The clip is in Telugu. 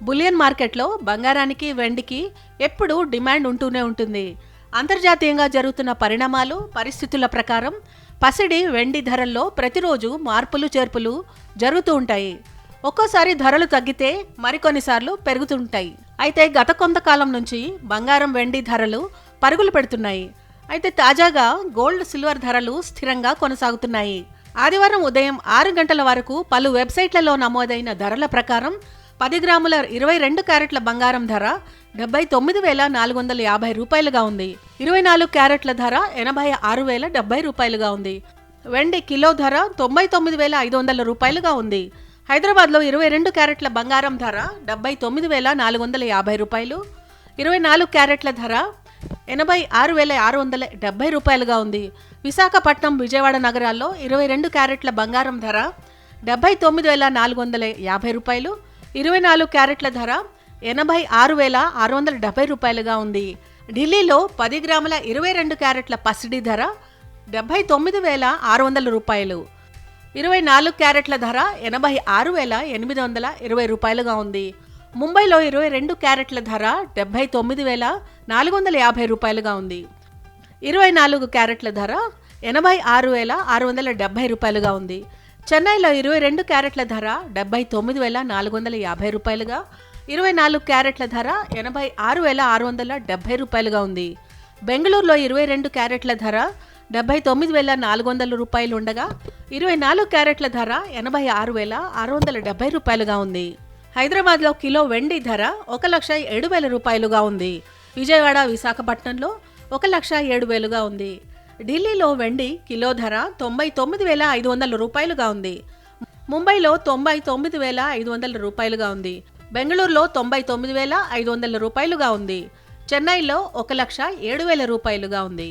బులియన్ మార్కెట్లో బంగారానికి వెండికి ఎప్పుడూ డిమాండ్ ఉంటూనే ఉంటుంది. అంతర్జాతీయంగా జరుగుతున్న పరిణామాలు పరిస్థితుల ప్రకారం పసిడి వెండి ధరల్లో ప్రతిరోజు మార్పులు చేర్పులు జరుగుతూ ఉంటాయి. ఒక్కోసారి ధరలు తగ్గితే మరికొన్నిసార్లు పెరుగుతుంటాయి. అయితే గత కొంతకాలం నుంచి బంగారం వెండి ధరలు పరుగులు పెడుతున్నాయి. అయితే తాజాగా గోల్డ్ సిల్వర్ ధరలు స్థిరంగా కొనసాగుతున్నాయి. ఆదివారం ఉదయం 6 గంటల వరకు పలు వెబ్సైట్లలో నమోదైన ధరల ప్రకారం 10 గ్రాముల 22 క్యారెట్ల బంగారం ధర 79,450 రూపాయలుగా ఉంది. 24 క్యారెట్ల ధర 86,070 రూపాయలుగా ఉంది. వెండి కిలో ధర 99,500 రూపాయలుగా ఉంది. హైదరాబాద్లో 22 క్యారెట్ల బంగారం ధర 79,450 రూపాయలు, 24 క్యారెట్ల ధర 86,670 రూపాయలుగా ఉంది. విశాఖపట్నం, విజయవాడ నగరాల్లో 22 క్యారెట్ల బంగారం ధర 79,450 రూపాయలు, 24 క్యారెట్ల ధర 86,670 రూపాయలుగా ఉంది. ఢిల్లీలో 10 గ్రాముల 22 క్యారెట్ల పసిడి ధర 79,600 రూపాయలు, 24 క్యారెట్ల ధర 86,820 రూపాయలుగా ఉంది. ముంబైలో 22 క్యారెట్ల ధర 79,450 రూపాయలుగా ఉంది. 24 క్యారెట్ల ధర 86,670 రూపాయలుగా ఉంది. చెన్నైలో 22 క్యారెట్ల ధర 79,450 రూపాయలుగా, 24 క్యారెట్ల ధర 86,670 రూపాయలుగా ఉంది. బెంగళూరులో 22 క్యారెట్ల ధర 79,400 రూపాయలు ఉండగా, 24 క్యారెట్ల ధర 86,670 రూపాయలుగా ఉంది. హైదరాబాద్లో కిలో వెండి ధర 1,07,000 రూపాయలుగా ఉంది. విజయవాడ, విశాఖపట్నంలో 1,07,000గా ఉంది. ఢిల్లీలో వెండి కిలో ధర 99,500 రూపాయలుగా ఉంది. ముంబైలో 99,500 రూపాయలుగా ఉంది. బెంగళూరులో 99,500 రూపాయలుగా ఉంది. చెన్నైలో 1,07,000 రూపాయలుగా ఉంది.